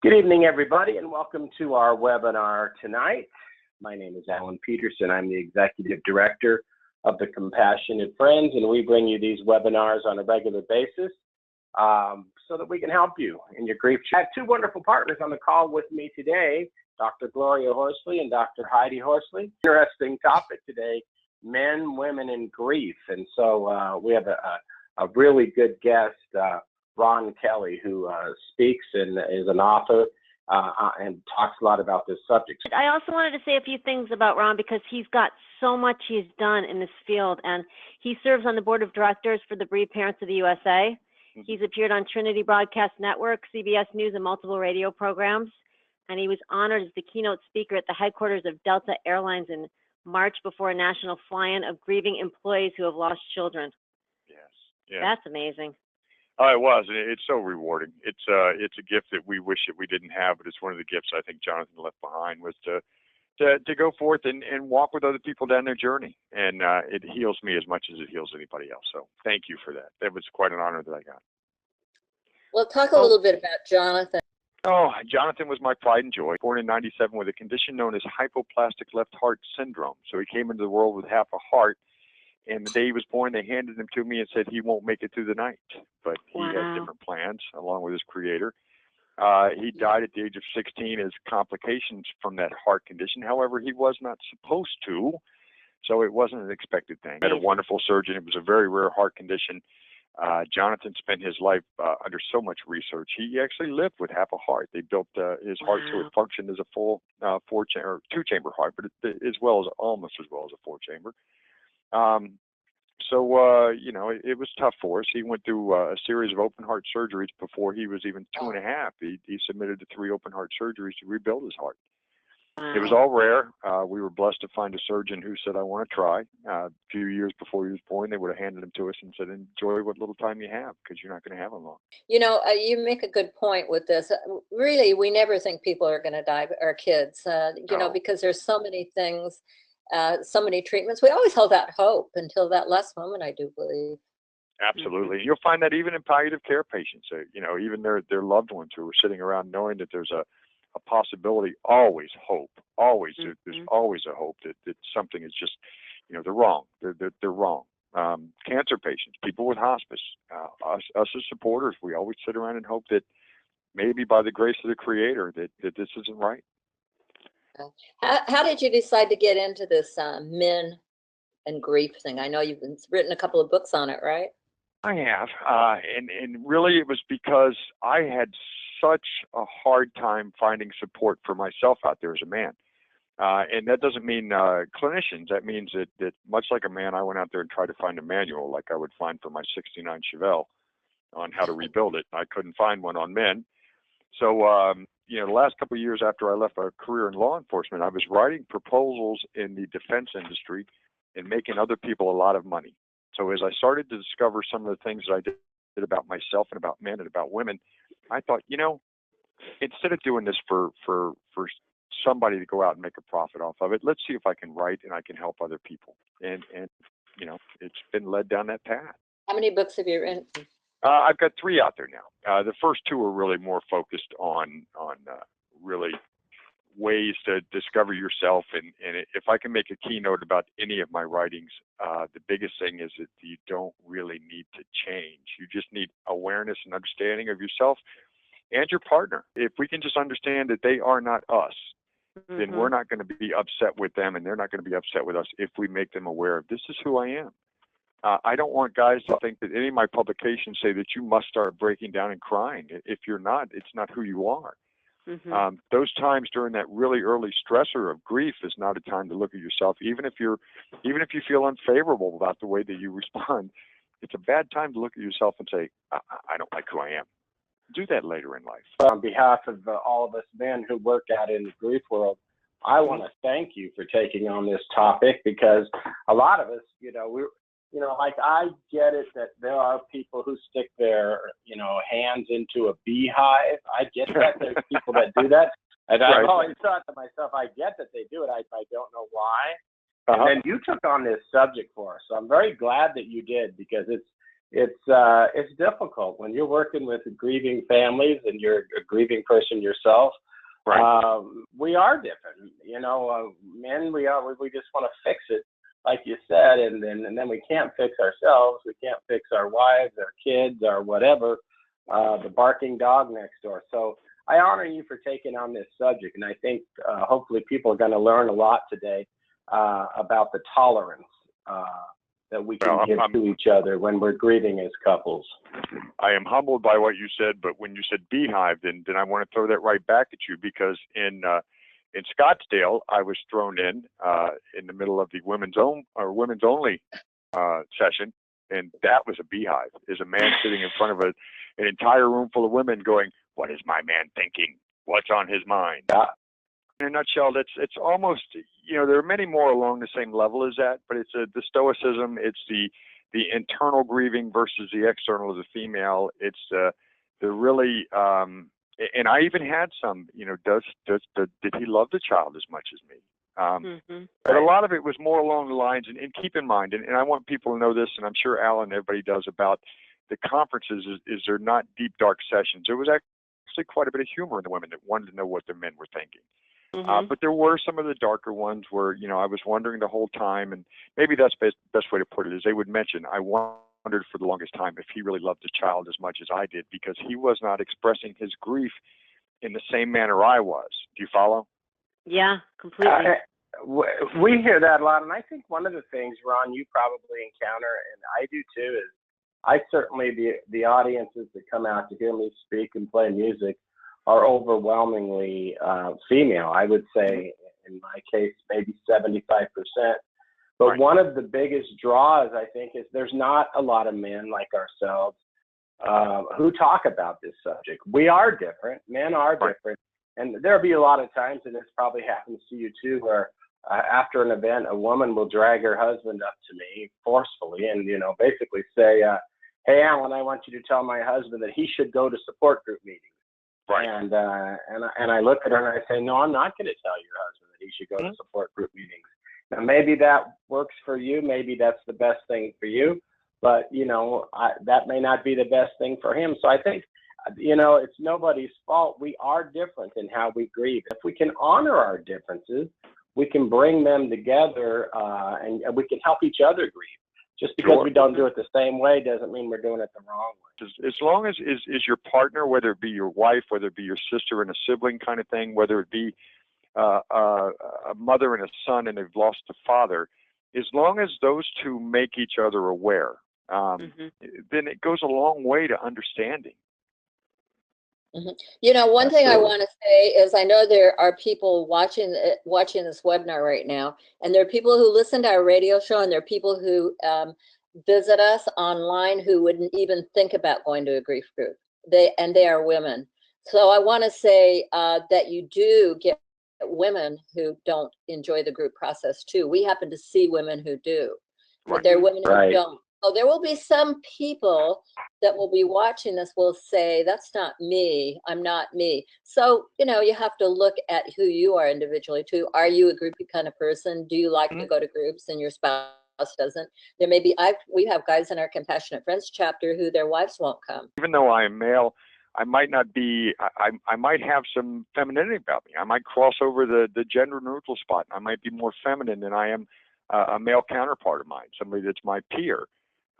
Good evening, everybody, and welcome to our webinar tonight. My name is Alan Pederson. I'm the Executive Director of the Compassionate Friends, and we bring you these webinars on a regular basis so that we can help you in your grief. I have two wonderful partners on the call with me today, Dr. Gloria Horsley and Dr. Heidi Horsley. Interesting topic today, men, women, and grief. And so we have a really good guest, Ron Kelly, who speaks and is an author and talks a lot about this subject. I also wanted to say a few things about Ron because he's got so much he's done in this field, and he serves on the board of directors for the Bereaved Parents of the USA. He's appeared on Trinity Broadcast Network, CBS News, and multiple radio programs, and he was honored as the keynote speaker at the headquarters of Delta Airlines in March before a national fly-in of grieving employees who have lost children. Yes. Yeah. That's amazing. Oh, it was. It's so rewarding. It's a gift that we wish that we didn't have, but it's one of the gifts I think Jonathan left behind was to go forth and walk with other people down their journey. And it heals me as much as it heals anybody else. So thank you for that. That was quite an honor that I got. Well, talk a little bit about Jonathan. Oh, Jonathan was my pride and joy. Born in '97 with a condition known as hypoplastic left heart syndrome. So he came into the world with half a heart. And the day he was born, they handed him to me and said he won't make it through the night. But he had different plans, along with his creator. He died at the age of 16 as complications from that heart condition. However, he was not supposed to, so it wasn't an expected thing. He had a wonderful surgeon. It was a very rare heart condition. Jonathan spent his life under so much research. He actually lived with half a heart. They built his heart so it functioned as a full two-chamber heart, but almost as well as a four-chamber. It was tough for us. He went through a series of open heart surgeries before he was even 2.5. He submitted to 3 open heart surgeries to rebuild his heart. It was all rare. We were blessed to find a surgeon who said, I want to try. A few years before he was born, they would have handed him to us and said, enjoy what little time you have because you're not going to have him long. You know, you make a good point with this. Really, we never think people are going to die, our kids, because there's so many things. So many treatments. We always hold out hope until that last moment, I do believe. Absolutely. You'll find that even in palliative care patients, even their loved ones who are sitting around knowing that there's a possibility, always hope, always, there's always a hope that something is just, they're wrong. They're wrong. Cancer patients, people with hospice, us as supporters, we always sit around and hope that maybe by the grace of the Creator that this isn't right. How did you decide to get into this men and grief thing? I know you've written a couple of books on it, right? I have, and really it was because I had such a hard time finding support for myself out there as a man. And that doesn't mean clinicians. That means that much like a man, I went out there and tried to find a manual like I would find for my '69 Chevelle on how to rebuild it. I couldn't find one on men. So, the last couple of years after I left a career in law enforcement, I was writing proposals in the defense industry and making other people a lot of money. So as I started to discover some of the things that I did about myself and about men and about women, I thought, instead of doing this for somebody to go out and make a profit off of it, let's see if I can write and I can help other people. And it's been led down that path. How many books have you written? I've got 3 out there now. The first 2 are really more focused on really ways to discover yourself. And if I can make a keynote about any of my writings, the biggest thing is that you don't really need to change. You just need awareness and understanding of yourself and your partner. If we can just understand that they are not us, then we're not going to be upset with them and they're not going to be upset with us if we make them aware of this is who I am. I don't want guys to think that any of my publications say that you must start breaking down and crying. If you're not, it's not who you are. Those times during that really early stressor of grief is not a time to look at yourself. Even if you feel unfavorable about the way that you respond, it's a bad time to look at yourself and say, I don't like who I am. Do that later in life. On behalf of all of us men who work out in the grief world, I want to thank you for taking on this topic because a lot of us, I get it that there are people who stick their, hands into a beehive. I get that. There's people that do that. And I've always thought to myself, I get that they do it. I don't know why. And then you took on this subject for us. So I'm very glad that you did because it's difficult when you're working with grieving families and you're a grieving person yourself. Right. We are different, men. We just want to fix it, like you said, and then we can't fix ourselves. We can't fix our wives, our kids, or whatever, the barking dog next door. So I honor you for taking on this subject, and I think hopefully people are going to learn a lot today about the tolerance that we can give to each other when we're grieving as couples. I am humbled by what you said, but when you said beehive, then I want to throw that right back at you, because in Scottsdale, I was thrown in the middle of the women's only session, and that was a beehive. Is a man sitting in front of an entire room full of women going, "What is my man thinking? What's on his mind?" In a nutshell, it's almost, there are many more along the same level as that, but it's the stoicism, it's the internal grieving versus the external as a female. It's the really, and I even had some, did he love the child as much as me? But a lot of it was more along the lines, and keep in mind, and I want people to know this, and I'm sure Alan, everybody does, about the conferences, is they're not deep, dark sessions. There was actually quite a bit of humor in the women that wanted to know what their men were thinking. But there were some of the darker ones where, I was wondering the whole time, and maybe that's the best way to put it, is they would mention, I wondered for the longest time if he really loved the child as much as I did, because he was not expressing his grief in the same manner I was. Do you follow? Yeah, completely. We hear that a lot, and I think one of the things, Ron, you probably encounter, and I do too, is I certainly, the audiences that come out to hear me speak and play music are overwhelmingly female. I would say, in my case, maybe 75%. But Right. One of the biggest draws, I think, is there's not a lot of men like ourselves who talk about this subject. We are different. Men are different. And there'll be a lot of times, and this probably happens to you too, where after an event, a woman will drag her husband up to me forcefully and, basically say, hey, Alan, I want you to tell my husband that he should go to support group meetings. Right. And I look at her and I say, no, I'm not going to tell your husband that he should go to support group meetings. Now, maybe that works for you. Maybe that's the best thing for you. But, that may not be the best thing for him. So I think, it's nobody's fault. We are different in how we grieve. If we can honor our differences, we can bring them together and we can help each other grieve. Just because we don't do it the same way doesn't mean we're doing it the wrong way. As long as is your partner, whether it be your wife, whether it be your sister and a sibling kind of thing, whether it be a mother and a son and they've lost a father, as long as those two make each other aware, then it goes a long way to understanding. One thing I want to say is I know there are people watching this webinar right now, and there are people who listen to our radio show, and there are people who visit us online who wouldn't even think about going to a grief group. They are women. So I want to say that you do get women who don't enjoy the group process too. We happen to see women who do, but there are women who don't. So there will be some people that will be watching this will say, that's not me, I'm not me. So, you have to look at who you are individually too. Are you a groupie kind of person? Do you like to go to groups and your spouse doesn't? There may be, we have guys in our Compassionate Friends chapter who their wives won't come. Even though I am male, I might not be, I might have some femininity about me. I might cross over the gender neutral spot. I might be more feminine than I am a male counterpart of mine, somebody that's my peer.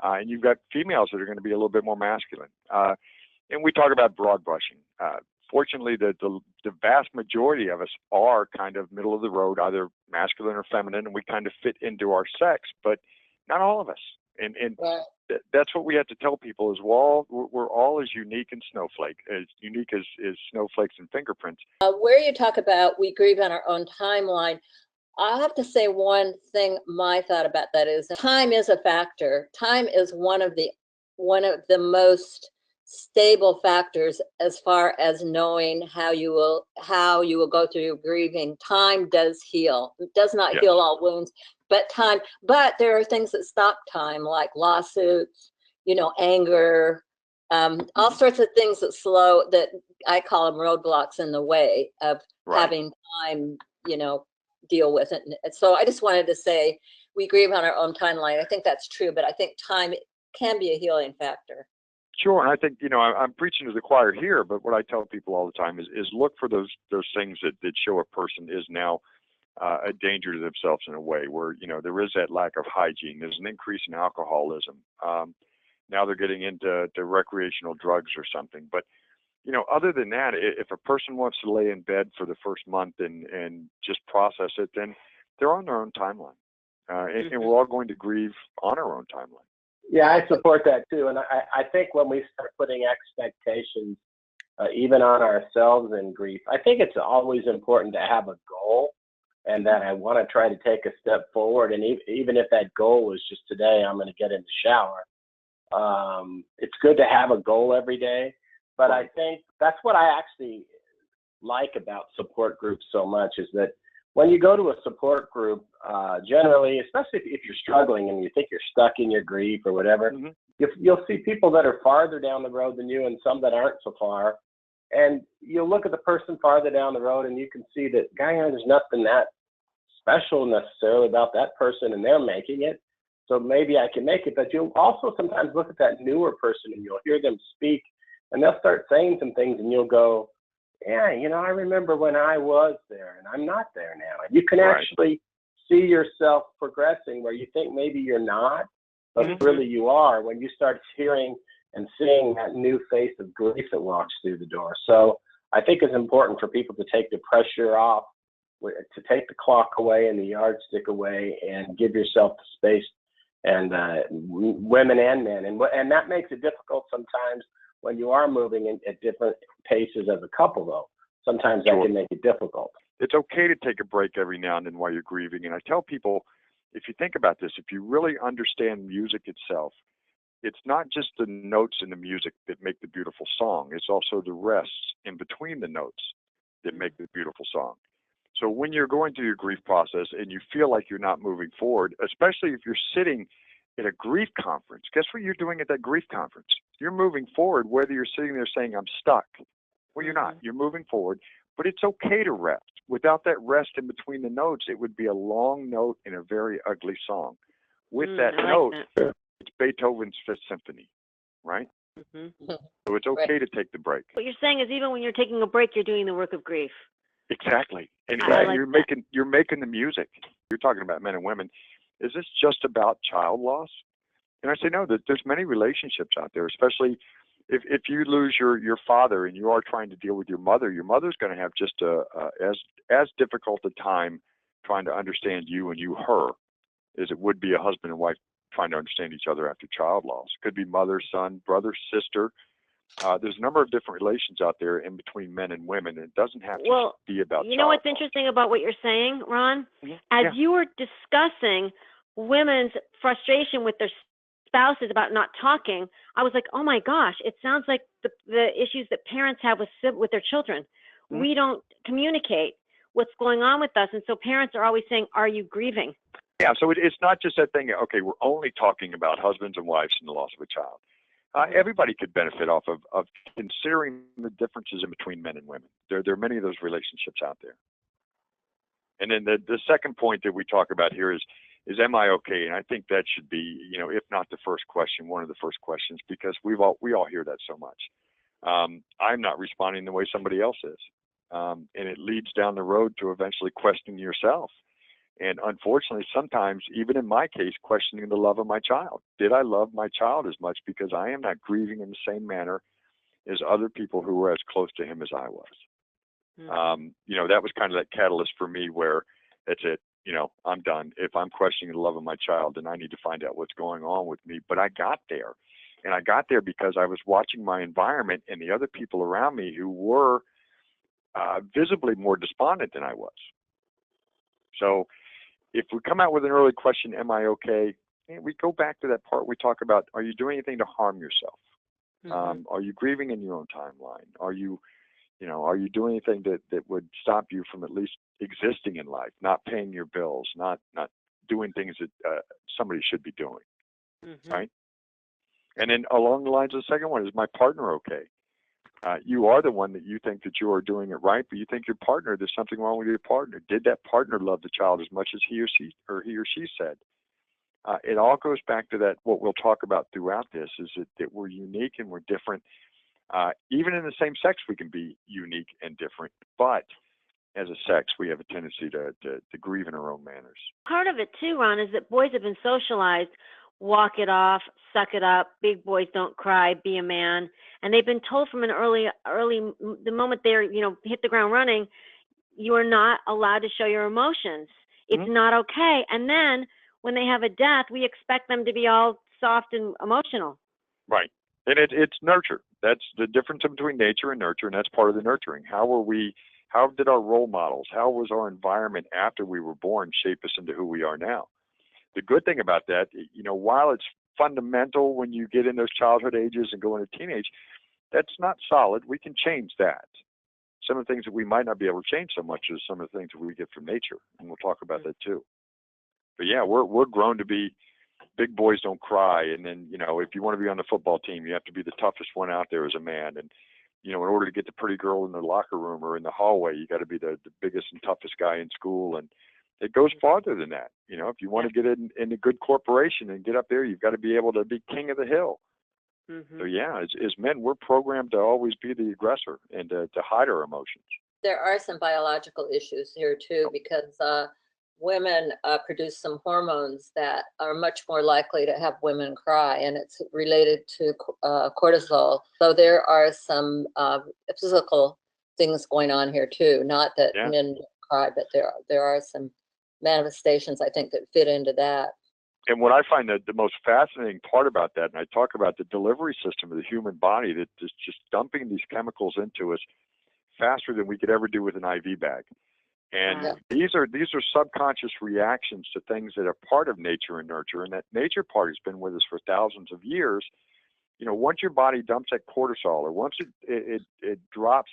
And you've got females that are going to be a little bit more masculine. And we talk about broad brushing. Fortunately, the vast majority of us are kind of middle of the road, either masculine or feminine, and we kind of fit into our sex, but not all of us. And that's what we have to tell people is we're all as unique as snowflakes and fingerprints. Where you talk about we grieve on our own timeline, I'll have to say one thing. My thought about that is time is a factor. Time is one of the most stable factors as far as knowing how you will go through your grieving. Time does heal. It does not heal all wounds, but there are things that stop time, like lawsuits, anger, all sorts of things that I call them roadblocks in the way of having time, deal with it. And so I just wanted to say we grieve on our own timeline. I think that's true, but I think time can be a healing factor. Sure, and I think, I'm preaching to the choir here, but what I tell people all the time is look for those things that show a person is now a danger to themselves in a way where, there is that lack of hygiene. There's an increase in alcoholism. Now they're getting into recreational drugs or something. But, other than that, if a person wants to lay in bed for the first month and just process it, then they're on their own timeline. And we're all going to grieve on our own timeline. Yeah, I support that too. And I think when we start putting expectations, even on ourselves in grief, I think it's always important to have a goal and that I want to try to take a step forward. And even if that goal is just today, I'm going to get in the shower. It's good to have a goal every day. But I think that's what I actually like about support groups so much is that when you go to a support group, generally, especially if you're struggling and you think you're stuck in your grief or whatever, you'll see people that are farther down the road than you and some that aren't so far. And you'll look at the person farther down the road and you can see that, there's nothing that special necessarily about that person and they're making it. So maybe I can make it. But you'll also sometimes look at that newer person and you'll hear them speak and they'll start saying some things and you'll go, yeah, I remember when I was there and I'm not there now. And you can actually see yourself progressing where you think maybe you're not, but really you are when you start hearing and seeing that new face of grief that walks through the door. So I think it's important for people to take the pressure off, to take the clock away and the yardstick away and give yourself the space, and women and men. And that makes it difficult sometimes when you are moving at different paces as a couple, though. Sometimes that can make it difficult. It's okay to take a break every now and then while you're grieving. And I tell people, if you think about this, if you really understand music itself, it's not just the notes in the music that make the beautiful song. It's also the rests in between the notes that make the beautiful song. So when you're going through your grief process and you feel like you're not moving forward, especially if you're sitting at a grief conference, guess what you're doing at that grief conference? You're moving forward, whether you're sitting there saying, I'm stuck. Well, you're not. You're moving forward, but it's okay to rest. Without that rest in between the notes, it would be a long note in a very ugly song. With that note, it's Beethoven's Fifth Symphony, right? So it's okay to take the break. What you're saying is even when you're taking a break, you're doing the work of grief. Exactly. And like you're making the music. You're talking about men and women. Is this just about child loss? And I say, no, there's many relationships out there, especially if you lose your father and you are trying to deal with your mother's going to have just as difficult a time trying to understand you and you her as it would be a husband and wife trying to understand each other after child loss. It could be mother, son, brother, sister. There's a number of different relations out there in between men and women, and it doesn't have to be about you know what's interesting about what you're saying, Ron? As you were discussing women's frustration with their spouses about not talking, I was like, oh my gosh, it sounds like the issues that parents have with their children. We don't communicate what's going on with us, and so parents are always saying, are you grieving? Yeah, so it's not just that thing, okay, we're only talking about husbands and wives and the loss of a child. Everybody could benefit off of considering the differences in between men and women. There are many of those relationships out there. And then the second point that we talk about here is am I okay? And I think that should be, if not the first question, one of the first questions, because we all hear that so much. I'm not responding the way somebody else is. And it leads down the road to eventually questioning yourself. And unfortunately, sometimes, even in my case, questioning the love of my child. Did I love my child as much because I am not grieving in the same manner as other people who were as close to him as I was? That was kind of that catalyst for me where that's it. I'm done. If I'm questioning the love of my child, then I need to find out what's going on with me. But I got there. And I got there because I was watching my environment and the other people around me who were visibly more despondent than I was. So if we come out with an early question, am I okay? We go back to that part we talk about, are you doing anything to harm yourself? Are you grieving in your own timeline? Are you doing anything that would stop you from at least existing in life, not paying your bills, not doing things that somebody should be doing, right? And then along the lines of the second one, is my partner okay? You are the one that you think that you are doing it right, but you think your partner, there's something wrong with your partner. Did that partner love the child as much as he or she said? it all goes back to that, what we'll talk about throughout this, is that we're unique and we're different. Even in the same sex, we can be unique and different, but as a sex, we have a tendency to grieve in our own manners. Part of it too, Ron, is that boys have been socialized, walk it off, suck it up, big boys don't cry, be a man. And they've been told from an early, the moment they're, hit the ground running, you are not allowed to show your emotions. It's not okay. And then when they have a death, we expect them to be all soft and emotional. Right. And it's nurture. That's the difference between nature and nurture, and that's part of the nurturing. How did our role models, how was our environment after we were born shape us into who we are now? The good thing about that, while it's fundamental when you get in those childhood ages and go into teenage, that's not solid. We can change that. Some of the things that we might not be able to change so much as some of the things that we get from nature, and we'll talk about that too. But yeah, we're grown to be big boys don't cry, and then if you want to be on the football team, you have to be the toughest one out there as a man, and in order to get the pretty girl in the locker room or in the hallway, you got to be the biggest and toughest guy in school, and it goes farther than that. If you want to get in a good corporation and get up there, you've got to be able to be king of the hill. So yeah, as men, we're programmed to always be the aggressor and to hide our emotions. There are some biological issues here too, because women produce some hormones that are much more likely to have women cry, and it's related to cortisol. So there are some physical things going on here too. Not that men don't cry, but there are some manifestations, I think, that fit into that. And what I find that the most fascinating part about that, and I talk about the delivery system of the human body that is just dumping these chemicals into us faster than we could ever do with an IV bag. And these are subconscious reactions to things that are part of nature and nurture, and that nature part has been with us for thousands of years. Once your body dumps that cortisol, or once it drops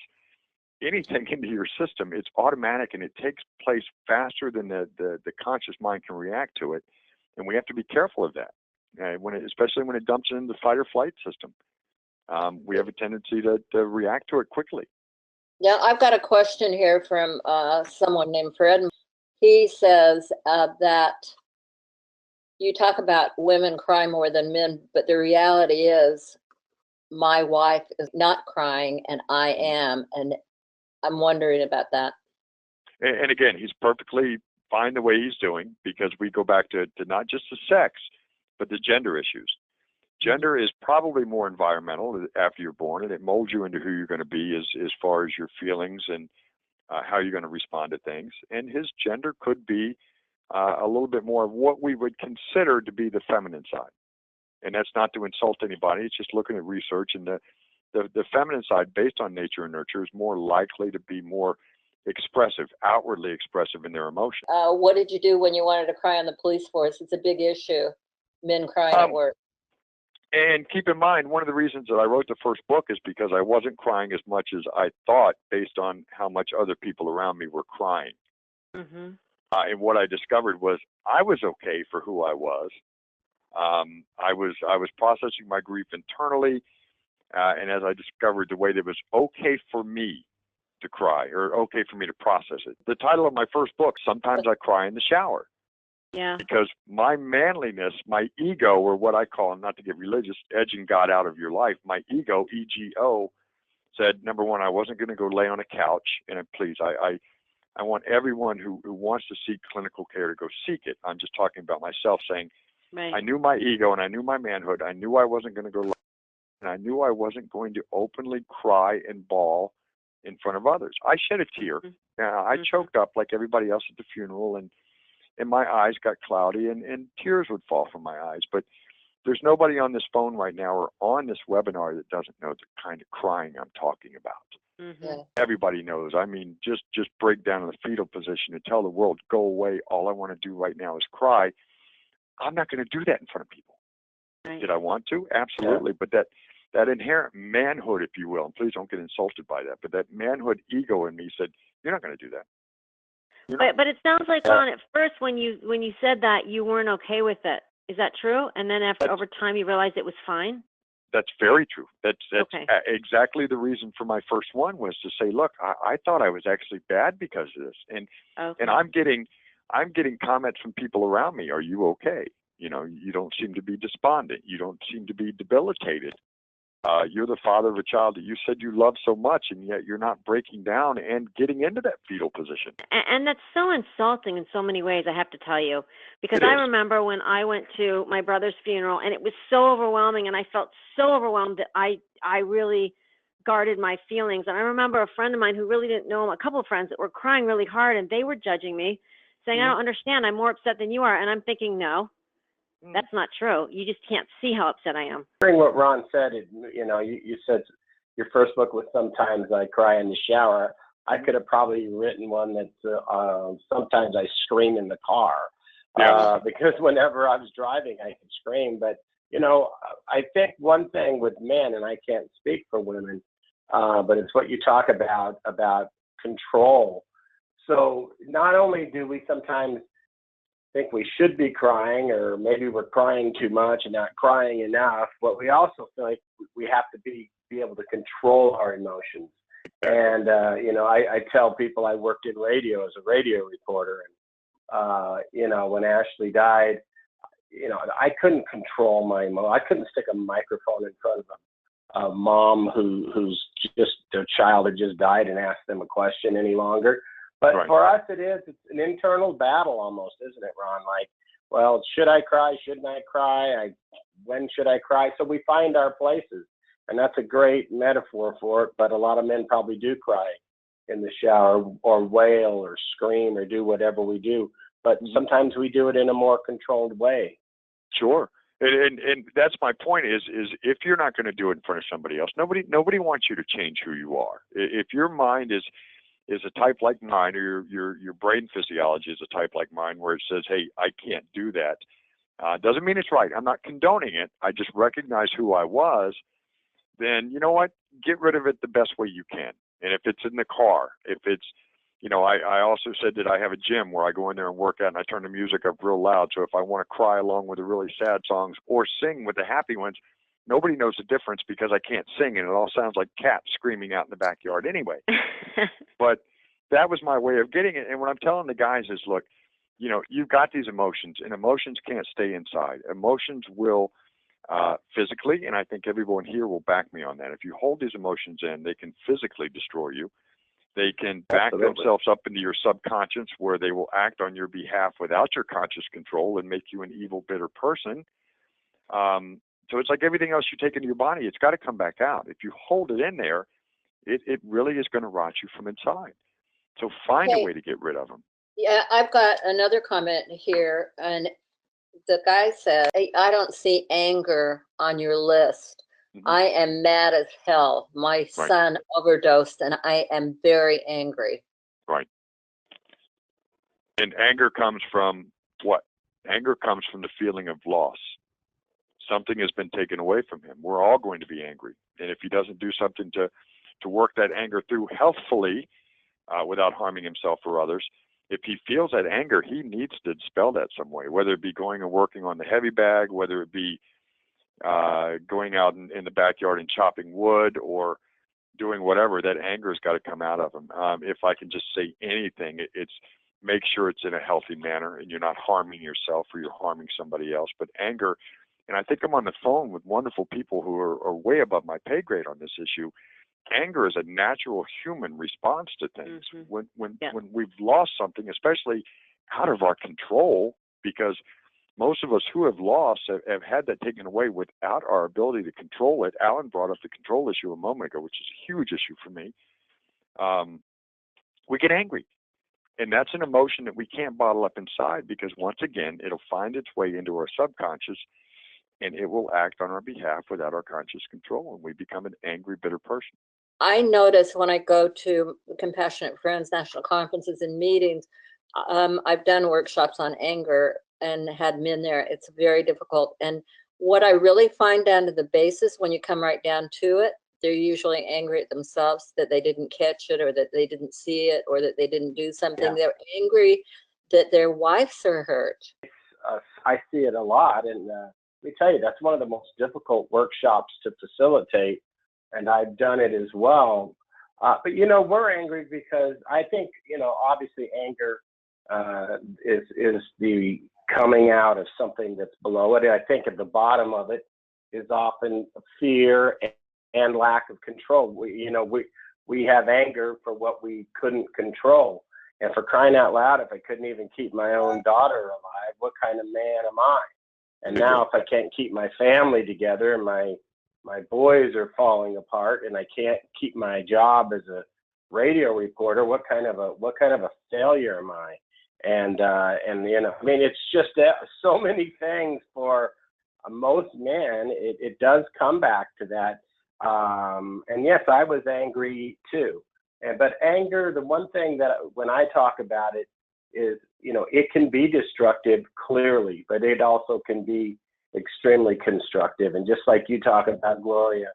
anything into your system, it's automatic and it takes place faster than the conscious mind can react to it. And we have to be careful of that, especially when it dumps into the fight or flight system. We have a tendency to react to it quickly. Now, I've got a question here from someone named Fred. He says that you talk about women cry more than men, but the reality is my wife is not crying and I am, and I'm wondering about that. And again, he's perfectly fine the way he's doing, because we go back to not just the sex, but the gender issues. Gender is probably more environmental after you're born, and it molds you into who you're going to be as far as your feelings and how you're going to respond to things. And his gender could be a little bit more of what we would consider to be the feminine side. And that's not to insult anybody. It's just looking at research, and the feminine side, based on nature and nurture, is more likely to be more expressive, outwardly expressive in their emotions. What did you do when you wanted to cry on the police force? It's a big issue, men crying at work. And keep in mind, one of the reasons that I wrote the first book is because I wasn't crying as much as I thought, based on how much other people around me were crying. And what I discovered was I was okay for who I was. I was processing my grief internally, and as I discovered the way that it was okay for me to cry, or okay for me to process it. The title of my first book, Sometimes I Cry in the Shower. Yeah. Because my manliness, my ego, or what I call, not to get religious, edging God out of your life, my ego, EGO, said, number one, I wasn't going to go lay on a couch. And please, I want everyone who wants to seek clinical care to go seek it. I'm just talking about myself, saying, I knew my ego and I knew my manhood. I knew I wasn't going to go, and I knew I wasn't going to openly cry and bawl in front of others. I shed a tear. I choked up like everybody else at the funeral, and my eyes got cloudy, and tears would fall from my eyes. But there's nobody on this phone right now or on this webinar that doesn't know the kind of crying I'm talking about. Everybody knows. I mean, just break down in the fetal position and tell the world, go away. All I want to do right now is cry. I'm not going to do that in front of people. Did I want to? Absolutely. But that inherent manhood, if you will, and please don't get insulted by that, but that manhood ego in me said, you're not going to do that. But it sounds like, Ron, at first when you said that, you weren't okay with it. Is that true? And then over time you realized it was fine? That's very true. That's okay. Exactly the reason for my first one was to say, look, I thought I was actually bad because of this. And I'm getting comments from people around me, are you okay? You know, you don't seem to be despondent. You don't seem to be debilitated. You're the father of a child that you said you love so much, and yet you're not breaking down and getting into that fetal position. And that's so insulting in so many ways, I have to tell you, because I remember when I went to my brother's funeral, and it was so overwhelming, and I felt so overwhelmed that I really guarded my feelings. And I remember a friend of mine who really didn't know him, a couple of friends that were crying really hard, and they were judging me, saying, I don't understand, I'm more upset than you are. And I'm thinking, no, that's not true. You just can't see how upset I am. Hearing what Ron said, you said your first book was Sometimes I Cry in the Shower. I could have probably written one that's Sometimes I Scream in the Car. Because whenever I was driving, I could scream. But, I think one thing with men, and I can't speak for women, but it's what you talk about control. So not only do we sometimes think we should be crying, or maybe we're crying too much and not crying enough, but we also feel like we have to be able to control our emotions. And, I tell people I worked in radio as a radio reporter, and, when Ashley died, I couldn't control my emotions. I couldn't stick a microphone in front of a mom who's just, their child had just died and ask them a question any longer. But for us, it's an internal battle almost, isn't it, Ron? Like, well, should I cry? Shouldn't I cry? When should I cry? So we find our places, and that's a great metaphor for it. But a lot of men probably do cry in the shower, or wail, or scream, or do whatever we do. But sometimes we do it in a more controlled way. Sure. And that's my point is if you're not going to do it in front of somebody else, nobody wants you to change who you are. If your mind is a type like mine, or your brain physiology is a type like mine, where it says, hey, I can't do that, doesn't mean it's right. I'm not condoning it. I just recognize who I was. Then, you know what? Get rid of it the best way you can. And if it's in the car, if it's, I also said that I have a gym where I go in there and work out, and I turn the music up real loud. So if I want to cry along with the really sad songs or sing with the happy ones, nobody knows the difference, because I can't sing, and it all sounds like cats screaming out in the backyard anyway. But that was my way of getting it. And what I'm telling the guys is, look, you've got these emotions, and emotions can't stay inside. Emotions will physically, and I think everyone here will back me on that. If you hold these emotions in, they can physically destroy you. They can back themselves up into your subconscious, where they will act on your behalf without your conscious control and make you an evil, bitter person. So it's like everything else you take into your body, it's got to come back out. If you hold it in there, it really is going to rot you from inside. So find a way to get rid of them. Yeah, I've got another comment here, and the guy said, hey, I don't see anger on your list. I am mad as hell. My son overdosed, and I am very angry. Right. And anger comes from what? Anger comes from the feeling of loss. Something has been taken away from him. We're all going to be angry. And if he doesn't do something to work that anger through healthfully, without harming himself or others, if he feels that anger, he needs to dispel that some way, whether it be going and working on the heavy bag, whether it be going out in the backyard and chopping wood, or doing whatever. That anger has got to come out of him. If I can just say anything, it's make sure it's in a healthy manner, and you're not harming yourself or you're harming somebody else. But anger, and I think I'm on the phone with wonderful people who are way above my pay grade on this issue. Anger is a natural human response to things. When we've lost something, especially out of our control, because most of us who have lost have had that taken away without our ability to control it. Alan brought up the control issue a moment ago, which is a huge issue for me. We get angry. And that's an emotion that we can't bottle up inside, because once again, it'll find its way into our subconscious, and it will act on our behalf without our conscious control, and we become an angry, bitter person. I notice when I go to Compassionate Friends national conferences and meetings, I've done workshops on anger and had men there. It's very difficult. And what I really find down to the basis, when you come right down to it, they're usually angry at themselves that they didn't catch it, or that they didn't see it, or that they didn't do something. They're angry that their wives are hurt. I see it a lot. And let me tell you, that's one of the most difficult workshops to facilitate. And I've done it as well. But, we're angry because I think, obviously anger is the coming out of something that's below it. And I think at the bottom of it is often fear and lack of control. We have anger for what we couldn't control. And for crying out loud, if I couldn't even keep my own daughter alive, what kind of man am I? And now if I can't keep my family together and my boys are falling apart and I can't keep my job as a radio reporter, what kind of a failure am I? And it's just so many things for most men. It does come back to that. And yes, I was angry too. But anger, the one thing that when I talk about it is, it can be destructive clearly, but it also can be extremely constructive. And just like you talk about, Gloria,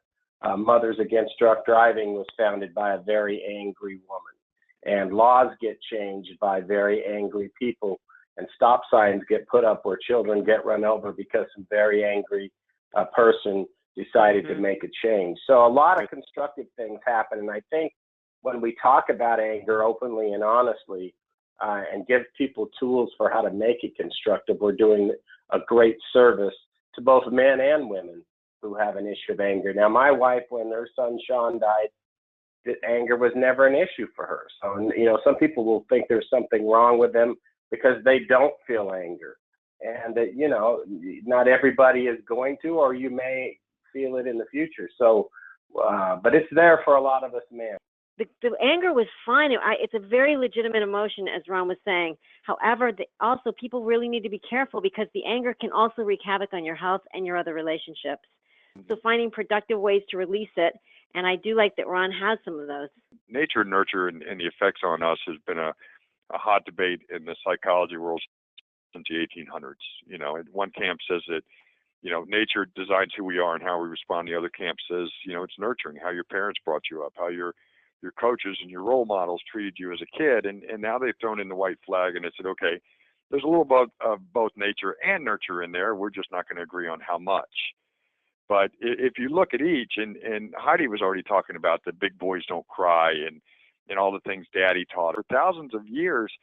Mothers Against Drunk Driving was founded by a very angry woman. And laws get changed by very angry people. And stop signs get put up where children get run over because some very angry person decided to make a change. So a lot of constructive things happen. And I think when we talk about anger openly and honestly and give people tools for how to make it constructive, we're doing a great service to both men and women who have an issue of anger. Now, my wife, when her son Sean died, that anger was never an issue for her. So, some people will think there's something wrong with them because they don't feel anger. And that, not everybody is going to, or you may feel it in the future. So, but it's there for a lot of us men. The anger was fine. It's a very legitimate emotion, as Ron was saying. However, also people really need to be careful because the anger can also wreak havoc on your health and your other relationships. So finding productive ways to release it. And I do like that Ron has some of those. Nature and nurture and the effects on us has been a hot debate in the psychology world since the 1800s. One camp says that, nature designs who we are and how we respond. The other camp says, it's nurturing, how your parents brought you up, how your coaches and your role models treated you as a kid. And now they've thrown in the white flag and they said, okay, there's a little bit of both nature and nurture in there. We're just not going to agree on how much. But if you look at each, and Heidi was already talking about the big boys don't cry and all the things Daddy taught her. For thousands of years,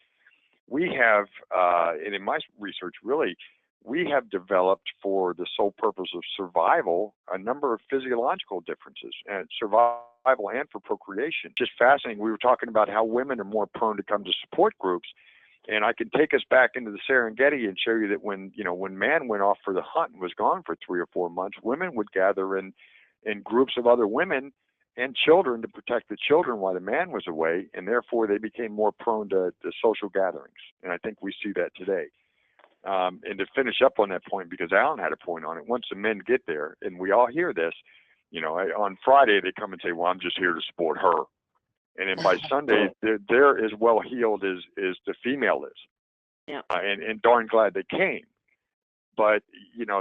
we have, and in my research, really, we have developed for the sole purpose of survival a number of physiological differences, and survival and for procreation. Just fascinating. We were talking about how women are more prone to come to support groups. And I can take us back into the Serengeti and show you that when man went off for the hunt and was gone for 3 or 4 months, women would gather in groups of other women and children to protect the children while the man was away, and therefore they became more prone to social gatherings. And I think we see that today. And to finish up on that point, because Alan had a point on it, once the men get there, and we all hear this, on Friday they come and say, well, I'm just here to support her. And then by Sunday, they're as well healed as the female is. Yeah. And darn glad they came. But,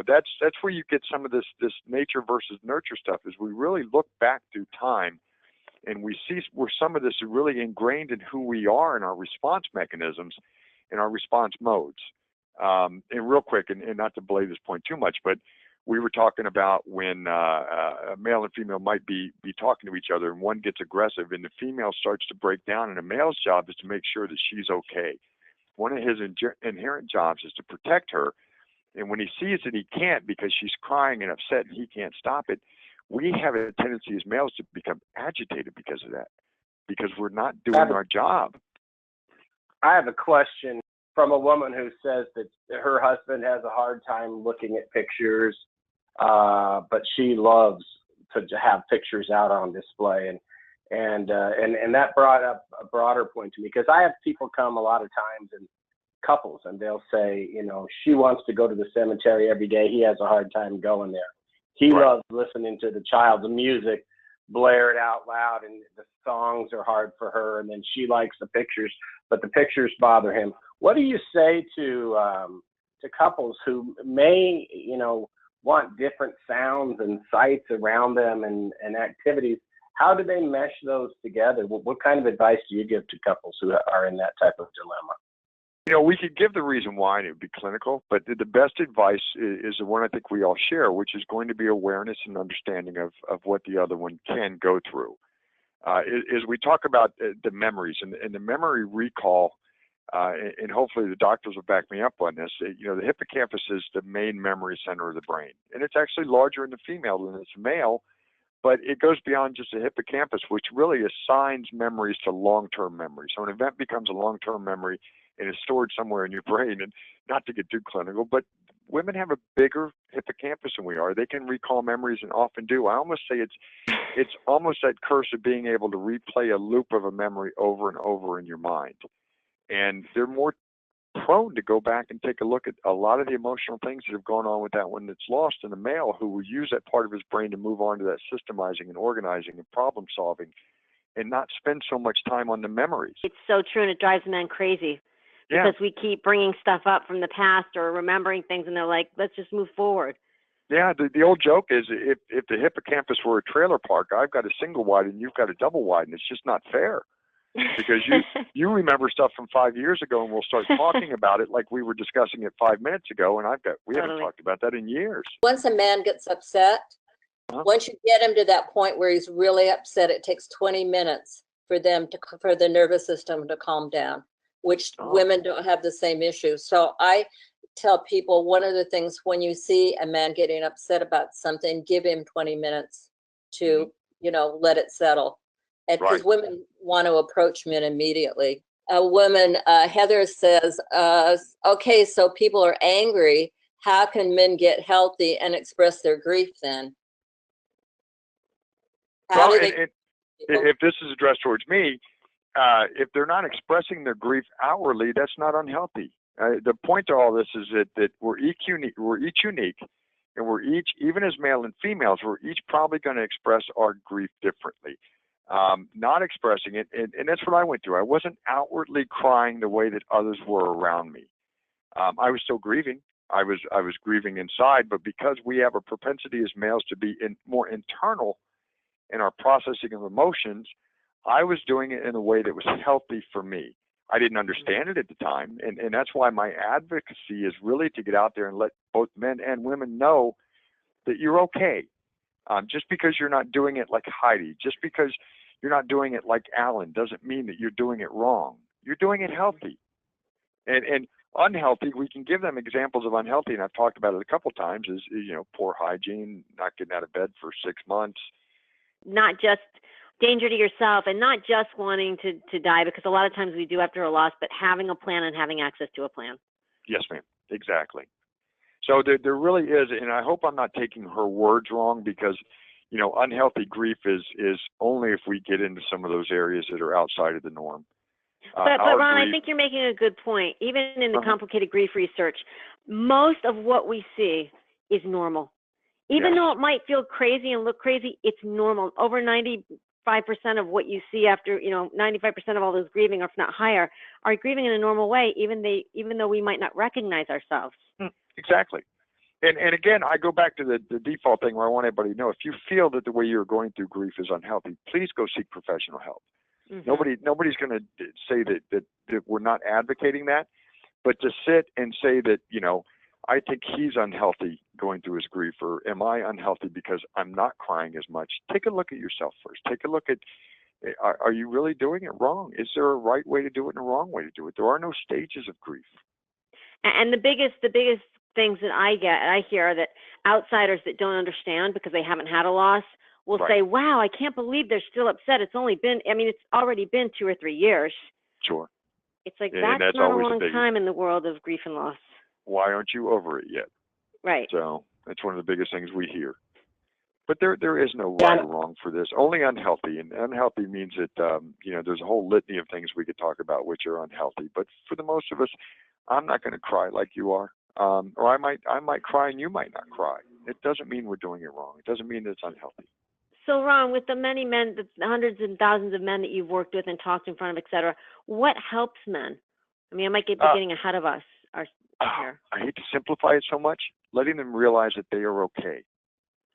that's where you get some of this nature versus nurture stuff, is we really look back through time and we see where some of this is really ingrained in who we are and our response mechanisms and our response modes. And real quick, and not to belay this point too much, but we were talking about when a male and female might be talking to each other and one gets aggressive and the female starts to break down, and the male's job is to make sure that she's okay. One of his inherent jobs is to protect her. And when he sees that he can't because she's crying and upset and he can't stop it, we have a tendency as males to become agitated because of that, because we're not doing our job. I have a question from a woman who says that her husband has a hard time looking at pictures, but she loves to have pictures out on display, and that brought up a broader point to me, because I have people come a lot of times and couples, and they'll say, she wants to go to the cemetery every day. He has a hard time going there. He loves listening to the child's music blared out loud, and the songs are hard for her, and then she likes the pictures, but the pictures bother him. What do you say to couples who may, want different sounds and sights around them and activities? How do they mesh those together? What kind of advice do you give to couples who are in that type of dilemma? We could give the reason why, and it would be clinical, but the best advice is the one I think we all share, which is going to be awareness and understanding of what the other one can go through. As we talk about the memories and the memory recall and hopefully the doctors will back me up on this. You know, the hippocampus is the main memory center of the brain, and it's actually larger in the female than it's male, but it goes beyond just the hippocampus, which really assigns memories to long-term memory. So an event becomes a long-term memory and is stored somewhere in your brain. And not to get too clinical, but women have a bigger hippocampus than we are. They can recall memories and often do. I almost say it's almost that curse of being able to replay a loop of a memory over and over in your mind. And they're more prone to go back and take a look at a lot of the emotional things that have gone on with that one that's lost in the male, who will use that part of his brain to move on to that systemizing and organizing and problem solving and not spend so much time on the memories. It's so true, and it drives men crazy because we keep bringing stuff up from the past or remembering things, and they're like, let's just move forward. Yeah, the old joke is if the hippocampus were a trailer park, I've got a single wide and you've got a double wide, and it's just not fair. Because you remember stuff from 5 years ago, and we'll start talking about it like we were discussing it 5 minutes ago, and we haven't talked about that in years. Once a man gets upset, once you get him to that point where he's really upset, it takes 20 minutes for the nervous system to calm down, which women don't have the same issue. So I tell people, one of the things, when you see a man getting upset about something, give him 20 minutes to, let it settle. And because women want to approach men immediately. A woman, Heather, says, okay, so people are angry. How can men get healthy and express their grief then? If this is addressed towards me, if they're not expressing their grief outwardly, that's not unhealthy. The point to all this is that we're each unique, and we're each, even as male and females, we're each probably going to express our grief differently. Not expressing it, and that's what I went through. I wasn't outwardly crying the way that others were around me. I was still grieving. I was grieving inside, but because we have a propensity as males to be more internal in our processing of emotions, I was doing it in a way that was healthy for me. I didn't understand it at the time, and that's why my advocacy is really to get out there and let both men and women know that you're okay. Just because you're not doing it like Heidi, just because you're not doing it like Alan, doesn't mean that you're doing it wrong. You're doing it healthy. And unhealthy, we can give them examples of unhealthy, and I've talked about it a couple times, is poor hygiene, not getting out of bed for 6 months. Not just danger to yourself, and not just wanting to die, because a lot of times we do after a loss, but having a plan and having access to a plan. Yes, ma'am. Exactly. So there really is, and I hope I'm not taking her words wrong, because, unhealthy grief is only if we get into some of those areas that are outside of the norm. But Ron, I think you're making a good point. Even in the complicated grief research, most of what we see is normal. Even though it might feel crazy and look crazy, it's normal. Over 95% of what you see after, 95% of all those grieving, or if not higher, are grieving in a normal way, even though we might not recognize ourselves. Exactly. And again, I go back to the default thing where I want everybody to know, if you feel that the way you're going through grief is unhealthy, please go seek professional help. Mm-hmm. Nobody's going to say that we're not advocating that, but to sit and say that, I think he's unhealthy going through his grief, or am I unhealthy because I'm not crying as much? Take a look at yourself first. Take a look at, are you really doing it wrong? Is there a right way to do it and a wrong way to do it? There are no stages of grief. And the biggest things that I hear that outsiders that don't understand because they haven't had a loss will say, wow, I can't believe they're still upset. It's already been 2 or 3 years. Sure. It's like, that's not a long time in the world of grief and loss. Why aren't you over it yet? Right. So that's one of the biggest things we hear. But there is no right or wrong for this, only unhealthy. And unhealthy means that, there's a whole litany of things we could talk about which are unhealthy. But for the most of us, I'm not going to cry like you are. Or I might cry and you might not cry. It doesn't mean we're doing it wrong. It doesn't mean that it's unhealthy. So, Ron, with the many men, the hundreds and thousands of men that you've worked with and talked in front of, et cetera, what helps men? I might be getting ahead of us. Here. I hate to simplify it so much. Letting them realize that they are okay.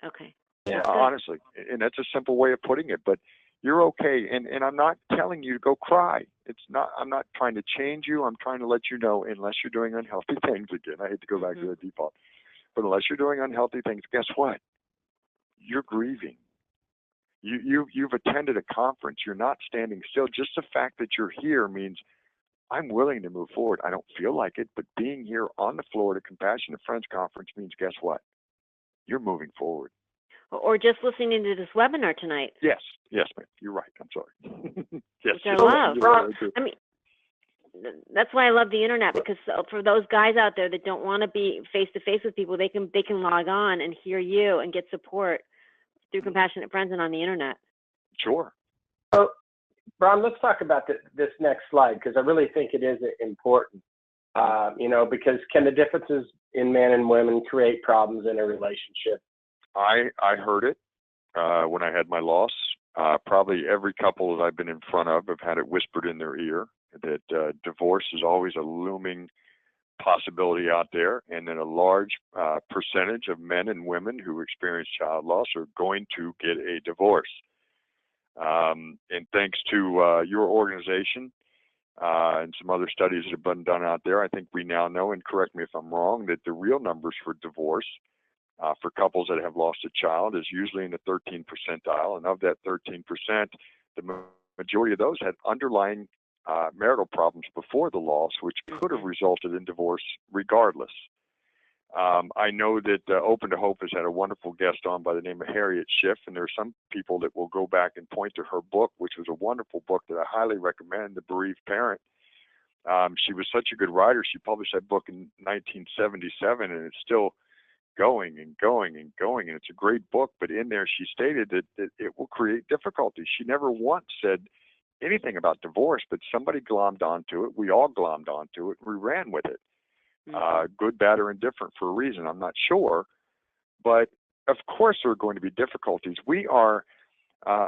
Okay. Yeah. Honestly, and that's a simple way of putting it. But you're okay, and I'm not telling you to go cry. I'm not trying to change you. I'm trying to let you know, unless you're doing unhealthy things, again, I hate to go back to the default, but unless you're doing unhealthy things, guess what? You're grieving. You've attended a conference. You're not standing still. Just the fact that you're here means I'm willing to move forward. I don't feel like it, but being here on the floor at a Compassionate Friends Conference means, guess what? You're moving forward. Or just listening to this webinar tonight. Yes, ma'am. You're right. I'm sorry. Yes, which I love. I mean, that's why I love the internet, because for those guys out there that don't want to be face to face with people, they can log on and hear you and get support through Compassionate Friends and on the internet. Sure. So, Ron, let's talk about this next slide, because I really think it is important. Because can the differences in men and women create problems in a relationship? I heard it when I had my loss. Probably every couple that I've been in front of have had it whispered in their ear that divorce is always a looming possibility out there, and that a large percentage of men and women who experience child loss are going to get a divorce. And thanks to your organization and some other studies that have been done out there, I think we now know, and correct me if I'm wrong, that the real numbers for divorce for couples that have lost a child is usually in the 13th percentile, and of that 13%, the majority of those had underlying marital problems before the loss, which could have resulted in divorce regardless. I know that Open to Hope has had a wonderful guest on by the name of Harriet Schiff, and there are some people that will go back and point to her book, which was a wonderful book that I highly recommend, The Bereaved Parent. She was such a good writer. She published that book in 1977, and it's still going and going and going, and it's a great book. But in there, she stated that it will create difficulties. She never once said anything about divorce, but somebody glommed onto it. We all glommed onto it. We ran with it. Good, bad, or indifferent for a reason. I'm not sure. But of course there are going to be difficulties. We are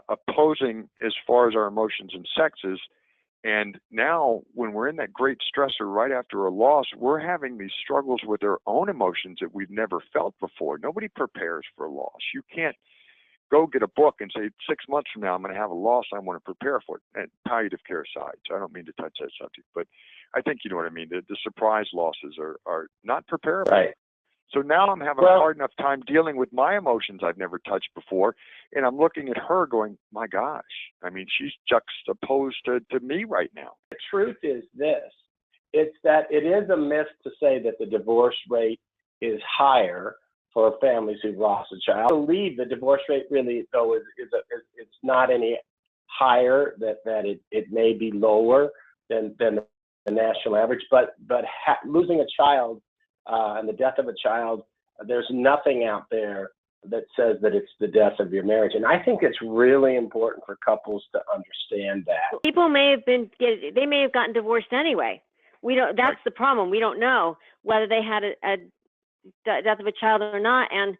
opposing as far as our emotions and sexes. And now when we're in that great stressor right after a loss, we're having these struggles with our own emotions that we've never felt before. Nobody prepares for a loss. You can't go get a book and say 6 months from now I'm going to have a loss, I want to prepare for it. And palliative care aside, so I don't mean to touch that subject, but I think you know what I mean. The surprise losses are not preparable. Right. So now I'm having a hard enough time dealing with my emotions I've never touched before, and I'm looking at her going, my gosh, I mean, she's juxtaposed to me right now. The truth is this, it's that it is a myth to say that the divorce rate is higher for families who've lost a child. I believe the divorce rate really, though, it's not any higher, that it may be lower than the national average, but losing a child and the death of a child, there's nothing out there that says that it's the death of your marriage. And I think it's really important for couples to understand that. People may have gotten divorced anyway. We don't. That's the problem. We don't know whether they had a death of a child or not. And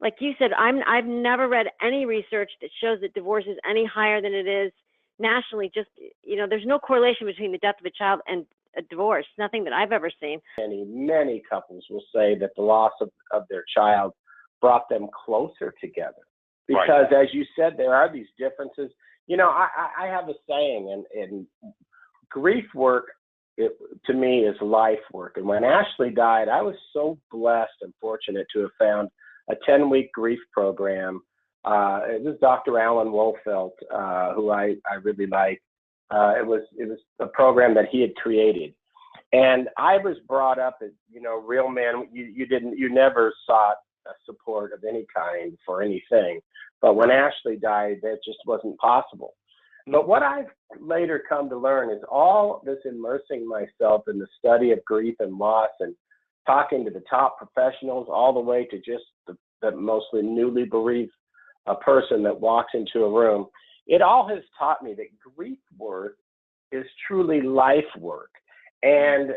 like you said, I've never read any research that shows that divorce is any higher than it is nationally. Just, there's no correlation between the death of a child and a divorce. Nothing that I've ever seen. Many couples will say that the loss of their child brought them closer together, because as you said, there are these differences. I have a saying, and grief work, to me, is life work. And when Ashley died, I was so blessed and fortunate to have found a 10-week grief program. It was Dr. Alan Wolfelt, who I really like. It was a program that he had created, and I was brought up as real man. You never sought support of any kind for anything, but when Ashley died, that just wasn't possible. But what I've later come to learn is all this immersing myself in the study of grief and loss, and talking to the top professionals, all the way to just the mostly newly bereaved person that walks into a room. It all has taught me that grief work is truly life work. And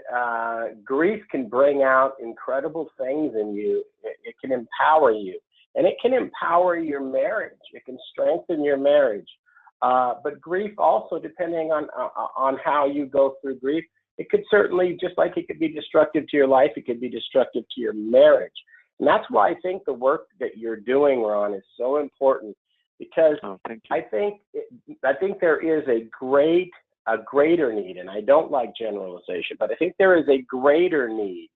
grief can bring out incredible things in you. It can empower you, and it can empower your marriage. It can strengthen your marriage. But grief also, depending on how you go through grief, it could certainly, just like it could be destructive to your life, it could be destructive to your marriage. And that's why I think the work that you're doing, Ron, is so important, because I think there is a greater need, and I don't like generalization, but I think there is a greater need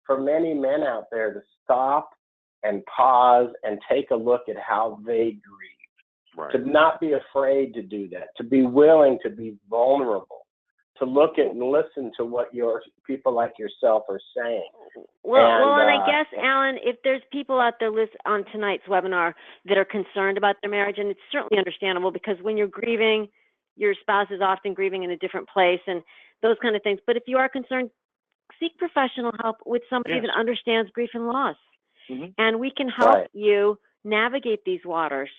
for many men out there to stop and pause and take a look at how they grieve. Right. To not be afraid to do that, to be willing to be vulnerable, to look at and listen to what your people like yourself are saying. Well, and I guess, Alan, if there's people out there on tonight's webinar that are concerned about their marriage, and it's certainly understandable because when you're grieving, your spouse is often grieving in a different place and those kind of things. But if you are concerned, seek professional help with somebody that understands grief and loss. And we can help you navigate these waters.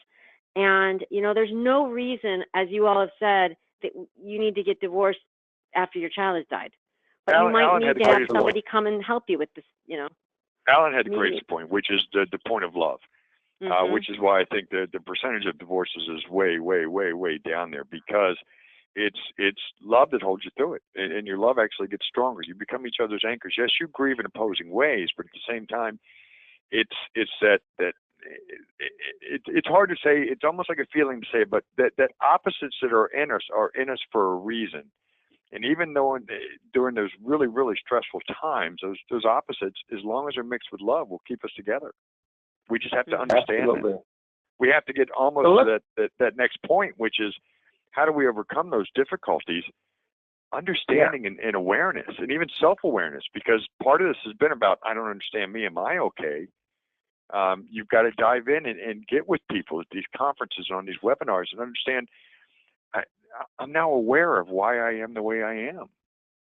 And, you know, there's no reason, as you all have said, that you need to get divorced after your child has died. But you might need to have somebody come and help you with this, you know. Alan had the greatest point, which is the point of love, which is why I think the percentage of divorces is way, way, way, way down there, because it's love that holds you through it, and your love actually gets stronger. You become each other's anchors. Yes, you grieve in opposing ways, but at the same time, it's hard to say. It's almost like a feeling to say, but that opposites that are in us for a reason. And even though during those really, really stressful times, those opposites, as long as they're mixed with love, will keep us together. We just have to understand that. We have to get almost to that next point, which is how do we overcome those difficulties? Understanding and awareness, and even self-awareness, because part of this has been about, I don't understand me, am I okay? You've got to dive in and get with people at these conferences, on these webinars, and understand I'm now aware of why I am the way I am,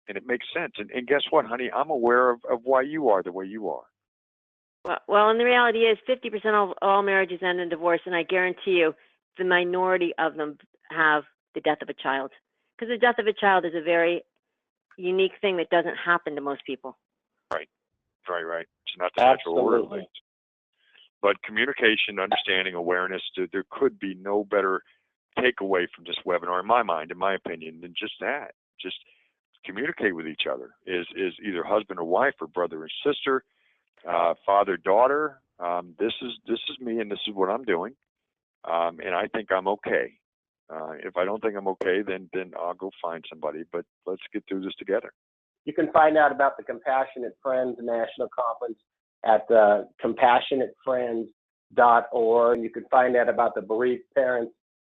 and it makes sense. And guess what, honey? I'm aware of why you are the way you are. Well, and the reality is 50% of all marriages end in divorce, and I guarantee you the minority of them have the death of a child. Because the death of a child is a very unique thing that doesn't happen to most people. Right. It's not the natural order of things. But communication, understanding, awareness, there could be no better takeaway from this webinar, in my mind, in my opinion, than just that. Just communicate with each other, is either husband or wife, or brother and sister, father, daughter. This is me, and this is what I'm doing, and I think I'm okay. If I don't think I'm okay, then I'll go find somebody, but let's get through this together. You can find out about the Compassionate Friends National Conference at compassionatefriends.org. You can find out about the Bereaved Parents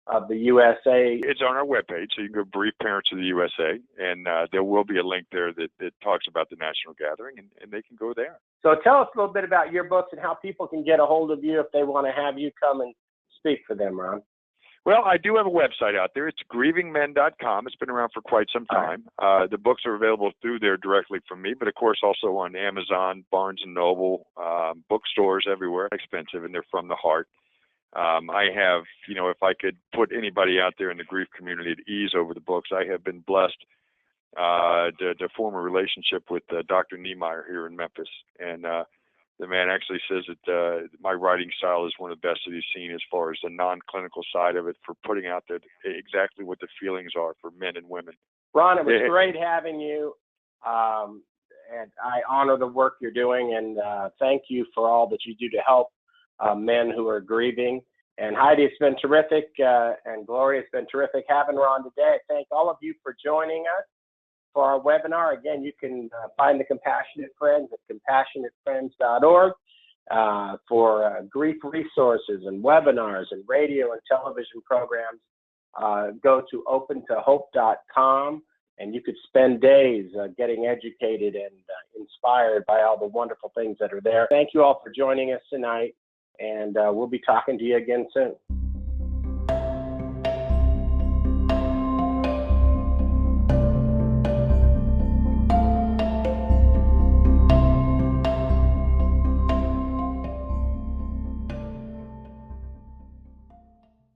of the USA. It's on our webpage, so you can go Bereaved Parents of the USA, and there will be a link there that talks about the national gathering, and they can go there. So tell us a little bit about your books and how people can get a hold of you if they want to have you come and speak for them, Ron. Well, I do have a website out there. It's grievingmen.com. It's been around for quite some time. The books are available through there directly from me, but of course also on Amazon, Barnes & Noble, bookstores everywhere. Expensive, and they're from the heart. I have, if I could put anybody out there in the grief community at ease over the books, I have been blessed to form a relationship with Dr. Niemeyer here in Memphis. And the man actually says that my writing style is one of the best that he's seen as far as the non-clinical side of it, for putting out there exactly what the feelings are for men and women. Ron, it was great having you, and I honor the work you're doing, and thank you for all that you do to help men who are grieving. And Heidi, it's been terrific, and Gloria, it's been terrific having Ron today. Thank all of you for joining us for our webinar. Again, you can find the Compassionate Friends at compassionatefriends.org for grief resources and webinars and radio and television programs. Go to opentohope.com, and you could spend days getting educated and inspired by all the wonderful things that are there. Thank you all for joining us tonight, and we'll be talking to you again soon.